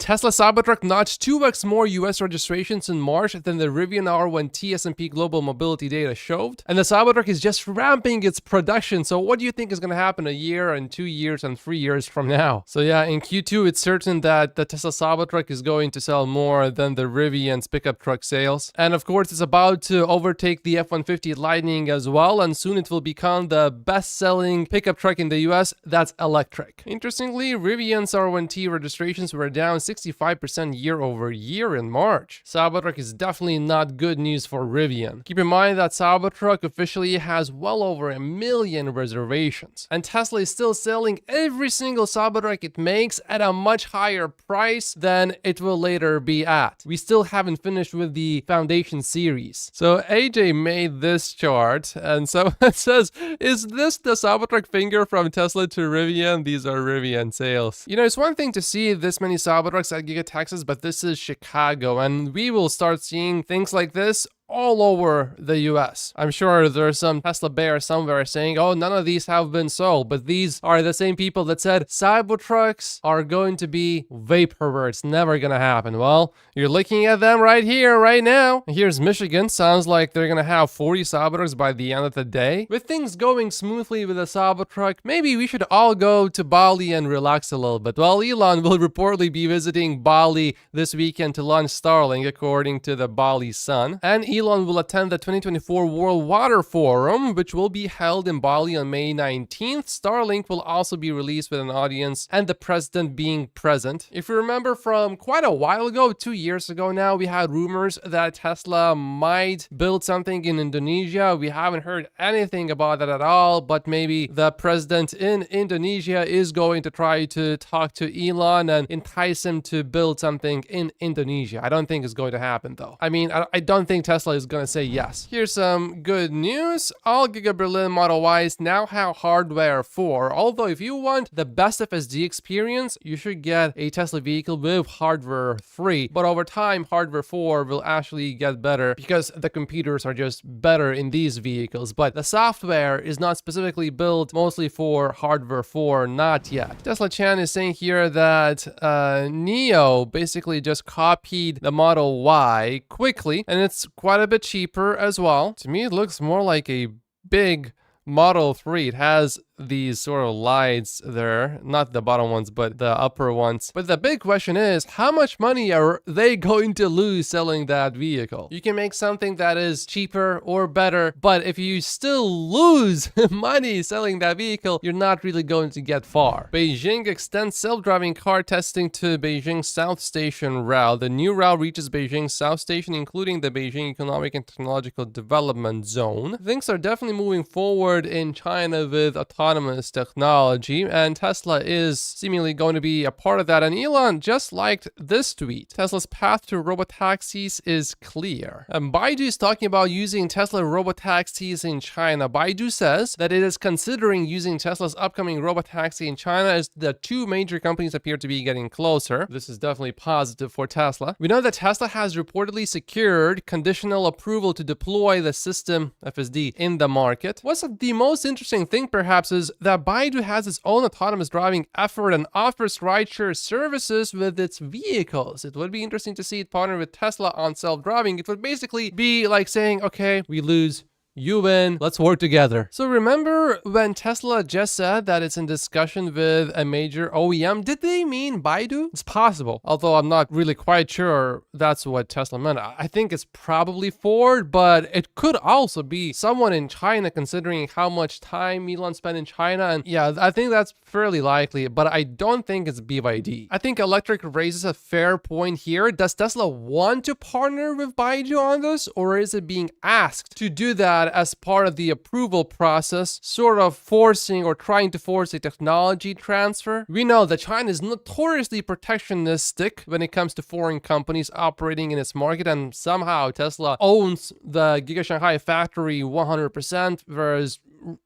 Tesla Cybertruck notched 2x more US registrations in March than the Rivian R1T S&P Global Mobility data showed. And the Cybertruck is just ramping its production. So what do you think is going to happen a year and 2 years and 3 years from now? So yeah, in Q2, it's certain that the Tesla Cybertruck is going to sell more than the Rivian's pickup truck sales. And of course, it's about to overtake the F-150 Lightning as well. And soon it will become the best-selling pickup truck in the US that's electric. Interestingly, Rivian's R1T registrations were down 65% year over year in March. Cybertruck is definitely not good news for Rivian. Keep in mind that Cybertruck officially has well over 1 million reservations. And Tesla is still selling every single Cybertruck it makes at a much higher price than it will later be at. We still haven't finished with the Foundation series. So AJ made this chart, and so it says, is this the Cybertruck finger from Tesla to Rivian? These are Rivian sales. You know, it's one thing to see this many Cybertrucks at Giga Texas, but this is Chicago, and we will start seeing things like this all over the US. I'm sure there's some Tesla bear somewhere saying, oh, none of these have been sold, but these are the same people that said Cybertrucks are going to be vaporware. It's never gonna happen. Well, you're looking at them right here, right now. Here's Michigan. Sounds like they're gonna have 40 Cybertrucks by the end of the day. With things going smoothly with the Cybertruck, maybe we should all go to Bali and relax a little bit. Well, Elon will reportedly be visiting Bali this weekend to launch Starlink, according to the Bali Sun. And Elon will attend the 2024 World Water Forum, which will be held in Bali on May 19th. Starlink will also be released with an audience and the president being present. If you remember from quite a while ago, 2 years ago now, we had rumors that Tesla might build something in Indonesia. We haven't heard anything about that at all, but maybe the president in Indonesia is going to try to talk to Elon and entice him to build something in Indonesia. I don't think it's going to happen though. I mean, I don't think Tesla is going to say yes. Here's some good news. All Giga Berlin Model Ys now have hardware 4. Although if you want the best FSD experience, you should get a Tesla vehicle with hardware 3. But over time, hardware 4 will actually get better because the computers are just better in these vehicles. But the software is not specifically built mostly for hardware 4, not yet. Tesla Chan is saying here that NIO basically just copied the Model Y quickly, and it's quite a bit cheaper as well. To me, it looks more like a big Model 3. It has these sort of lights there, not the bottom ones, but the upper ones. But the big question is, how much money are they going to lose selling that vehicle? You can make something that is cheaper or better, but if you still lose money selling that vehicle, you're not really going to get far. Beijing extends self-driving car testing to Beijing South Station route. The new route reaches Beijing South Station, including the Beijing Economic and Technological Development Zone. Things are definitely moving forward in China with autonomous technology, and Tesla is seemingly going to be a part of that. And Elon just liked this tweet. Tesla's path to robotaxis is clear. And Baidu is talking about using Tesla robotaxis in China. Baidu says that it is considering using Tesla's upcoming robotaxi in China as the two major companies appear to be getting closer. This is definitely positive for Tesla. We know that Tesla has reportedly secured conditional approval to deploy the system FSD in the market. What's the most interesting thing perhaps is that Baidu has its own autonomous driving effort and offers rideshare services with its vehicles. It would be interesting to see it partner with Tesla on self-driving. It would basically be like saying, okay, we lose, you win, let's work together. So remember when Tesla just said that it's in discussion with a major OEM? Did they mean Baidu? It's possible, although I'm not really quite sure that's what Tesla meant. I think it's probably Ford, but it could also be someone in China, considering how much time Elon spent in China. And yeah, I think that's fairly likely, but I don't think it's BYD. I think Electric raises a fair point here. Does Tesla want to partner with Baidu on this, or is it being asked to do that as part of the approval process, sort of forcing or trying to force a technology transfer? We know that China is notoriously protectionistic when it comes to foreign companies operating in its market, and somehow Tesla owns the Giga Shanghai factory 100%, whereas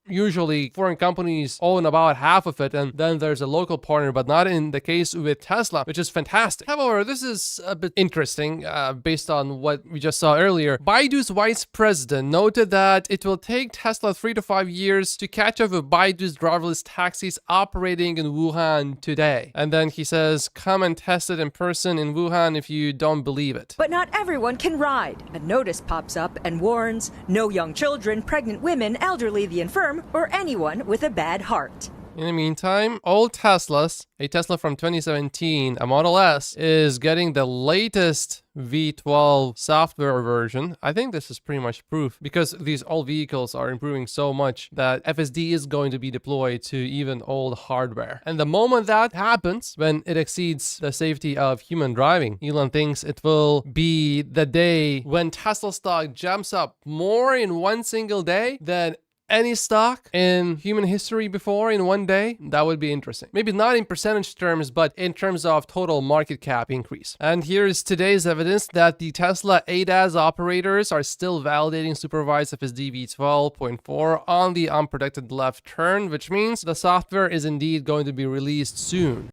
usually foreign companies own about half of it, and then there's a local partner, but not in the case with Tesla, which is fantastic. However, this is a bit interesting based on what we just saw earlier. Baidu's vice president noted that it will take Tesla 3 to 5 years to catch up with Baidu's driverless taxis operating in Wuhan today. And then he says, come and test it in person in Wuhan if you don't believe it. But not everyone can ride. A notice pops up and warns, no young children, pregnant women, elderly, the infirm, or anyone with a bad heart. In the meantime, old Teslas, a Tesla from 2017, a Model S, is getting the latest V12 software version. I think this is pretty much proof because these old vehicles are improving so much that FSD is going to be deployed to even old hardware. And the moment that happens, when it exceeds the safety of human driving, Elon thinks it will be the day when Tesla stock jumps up more in one single day than any stock in human history before in one day. That would be interesting. Maybe not in percentage terms, but in terms of total market cap increase. And here's today's evidence that the Tesla ADAS operators are still validating supervised FSD v12.4 on the unprotected left turn, which means the software is indeed going to be released soon.